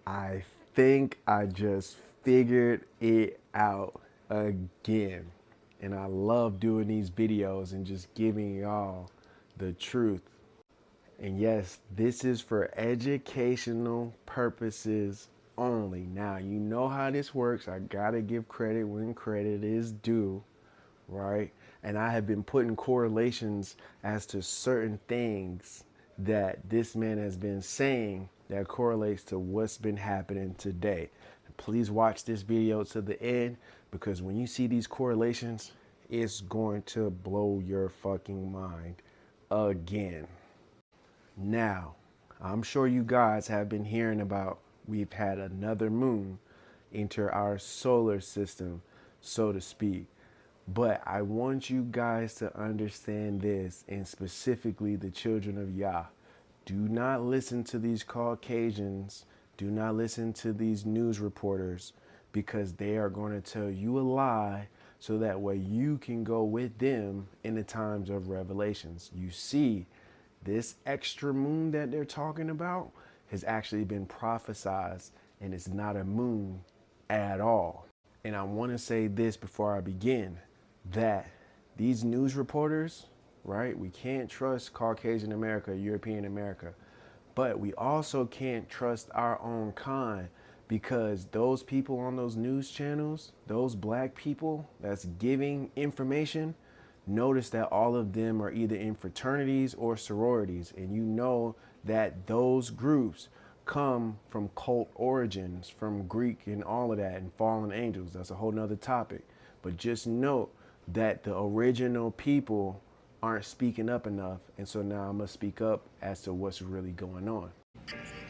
I think I just figured it out again. And I love doing these videos and just giving y'all the truth. And yes, this is for educational purposes only. Now, you know how this works. I gotta give credit when credit is due, right? And I have been putting correlations as to certain things that this man has been saying that correlates to what's been happening today. Please watch this video to the end, because when you see these correlations, it's going to blow your fucking mind again. Now, I'm sure you guys have been hearing about we've had another moon enter our solar system, so to speak. But I want you guys to understand this, and specifically the children of Yah. Do not listen to these Caucasians. Do not listen to these news reporters, because they are going to tell you a lie so that way you can go with them in the times of revelations. You see, this extra moon that they're talking about has actually been prophesized, and it's not a moon at all. And I want to say this before I begin, that these news reporters, right, we can't trust Caucasian America, European America, but we also can't trust our own kind, because those people on those news channels, those black people that's giving information, notice that all of them are either in fraternities or sororities. And you know that those groups come from cult origins, from Greek and all of that, and fallen angels. That's a whole nother topic. But just note that the original people aren't speaking up enough. And so now I'm going to speak up as to what's really going on.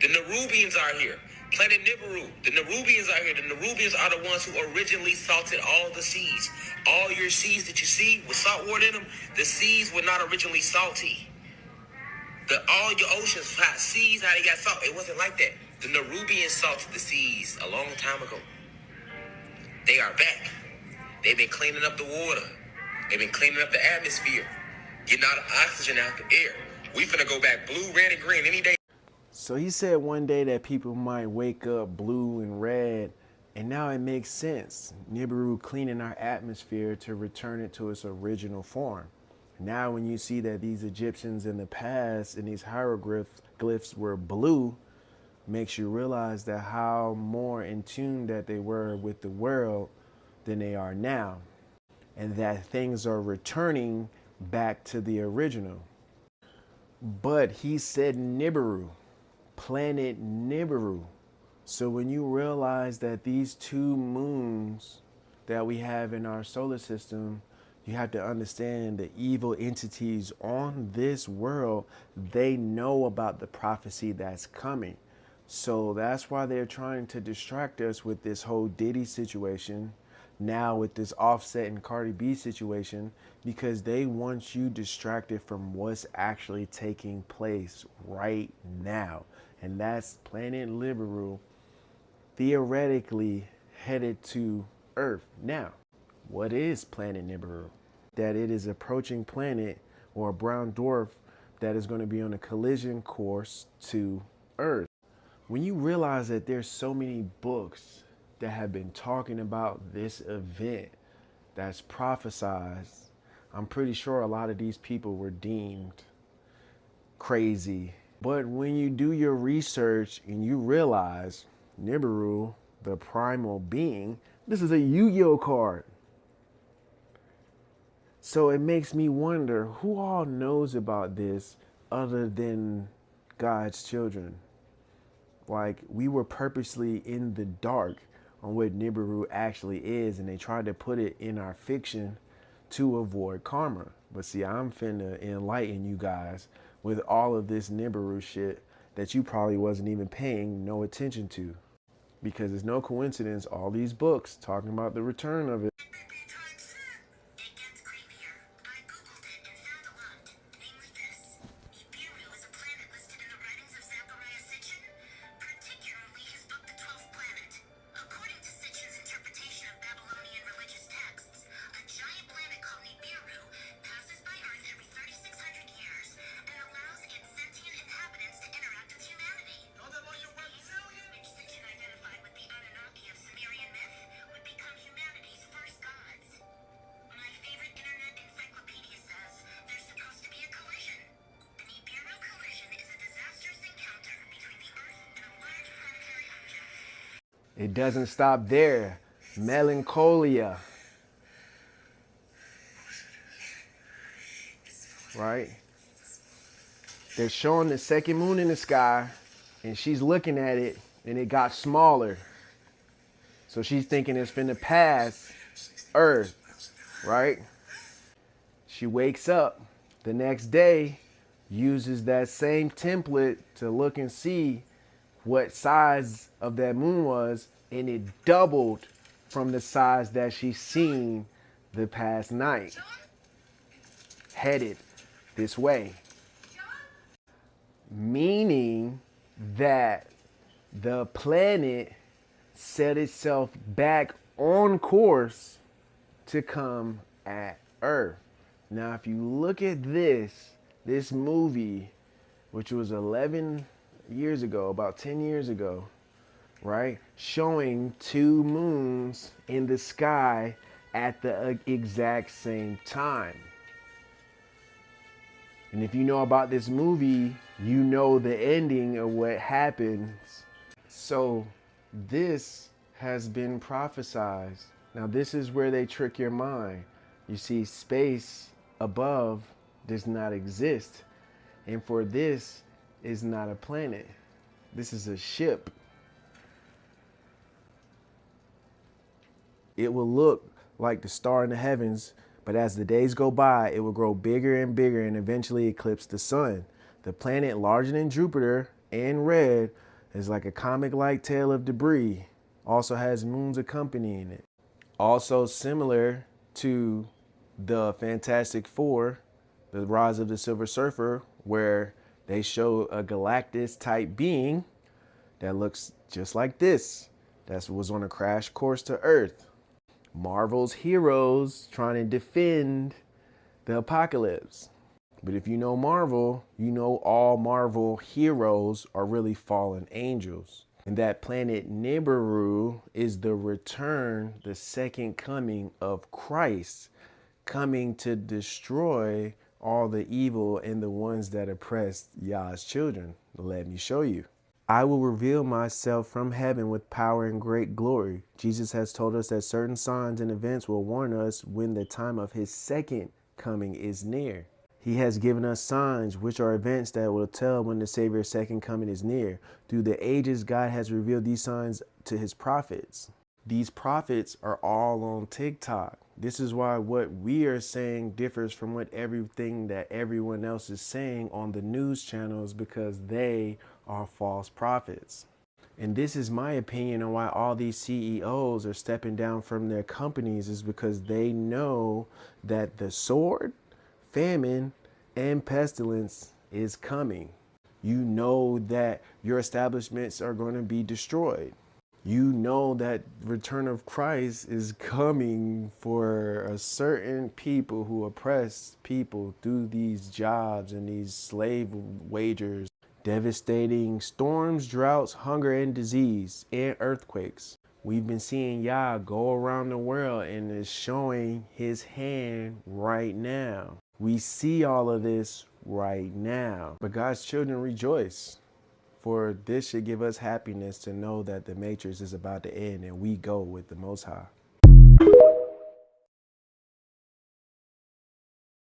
The Nerubians are here. Planet Niburu. The Nerubians are here. The Nerubians are the ones who originally salted all the seas. All your seas that you see with salt water in them, the seas were not originally salty. All your oceans, seas, how they got salt, it wasn't like that. The Nerubians salted the seas a long time ago. They are back. They've been cleaning up the water. They've been cleaning up the atmosphere, getting all the oxygen out the air. We finna go back blue, red, and green any day. So he said one day that people might wake up blue and red, and now it makes sense. Niburu cleaning our atmosphere to return it to its original form. Now when you see that these Egyptians in the past and these hieroglyphs were blue, makes you realize that how more in tune that they were with the world than they are now, and that things are returning back to the original. But he said Niburu, planet Niburu. So when you realize that these two moons that we have in our solar system, you have to understand the evil entities on this world, they know about the prophecy that's coming. So that's why they're trying to distract us with this whole Diddy situation, now with this Offset and Cardi B situation, because they want you distracted from what's actually taking place right now. And that's planet Niburu theoretically headed to Earth. Now, what is planet Niburu? That it is approaching planet or a brown dwarf that is going to be on a collision course to Earth. When you realize that there's so many books that have been talking about this event that's prophesized, I'm pretty sure a lot of these people were deemed crazy. But when you do your research and you realize Niburu, the primal being, this is a Yu-Gi-Oh card. So it makes me wonder who all knows about this other than God's children. Like, we were purposely in the dark on what Niburu actually is, and they tried to put it in our fiction to avoid karma. But see, I'm finna enlighten you guys with all of this Niburu shit that you probably wasn't even paying no attention to. Because it's no coincidence all these books talking about the return of it. It doesn't stop there. Melancholia, right? They're showing the second moon in the sky, and she's looking at it, and it got smaller. So she's thinking it's finna pass Earth, right? She wakes up the next day, uses that same template to look and see what size of that moon was, and it doubled from the size that she seen the past night, headed this way. Meaning that the planet set itself back on course to come at Earth. Now, if you look at this movie, which was 11 years ago, about 10 years ago, right? Showing two moons in the sky at the exact same time. And if you know about this movie, you know the ending of what happens. So this has been prophesized. Now this is where they trick your mind. You see, space above does not exist. And for this is not a planet. This is a ship. It will look like the star in the heavens, but as the days go by, it will grow bigger and bigger and eventually eclipse the sun. The planet larger than Jupiter and red is like a comic-like tale of debris. Also has moons accompanying it. Also similar to the Fantastic Four, the Rise of the Silver Surfer, where they show a Galactus type being that looks just like this. That was on a crash course to Earth. Marvel's heroes trying to defend the apocalypse. But if you know Marvel, you know all Marvel heroes are really fallen angels. And that planet Niburu is the return, the second coming of Christ, coming to destroy all the evil and the ones that oppressed Yah's children. Let me show you. I will reveal myself from heaven with power and great glory. Jesus has told us that certain signs and events will warn us when the time of his second coming is near. He has given us signs, which are events that will tell when the Savior's second coming is near. Through the ages, God has revealed these signs to his prophets. These prophets are all on TikTok. This is why what we are saying differs from what everything that everyone else is saying on the news channels, because they are false prophets. And this is my opinion on why all these CEOs are stepping down from their companies, is because they know that the sword, famine, and pestilence is coming. You know that your establishments are going to be destroyed. You know that return of Christ is coming for a certain people who oppress people through these jobs and these slave wagers. Devastating storms, droughts, hunger, and disease, and earthquakes. We've been seeing Yah go around the world and is showing his hand right now. We see all of this right now. But God's children rejoice, for this should give us happiness to know that the matrix is about to end and we go with the Most High.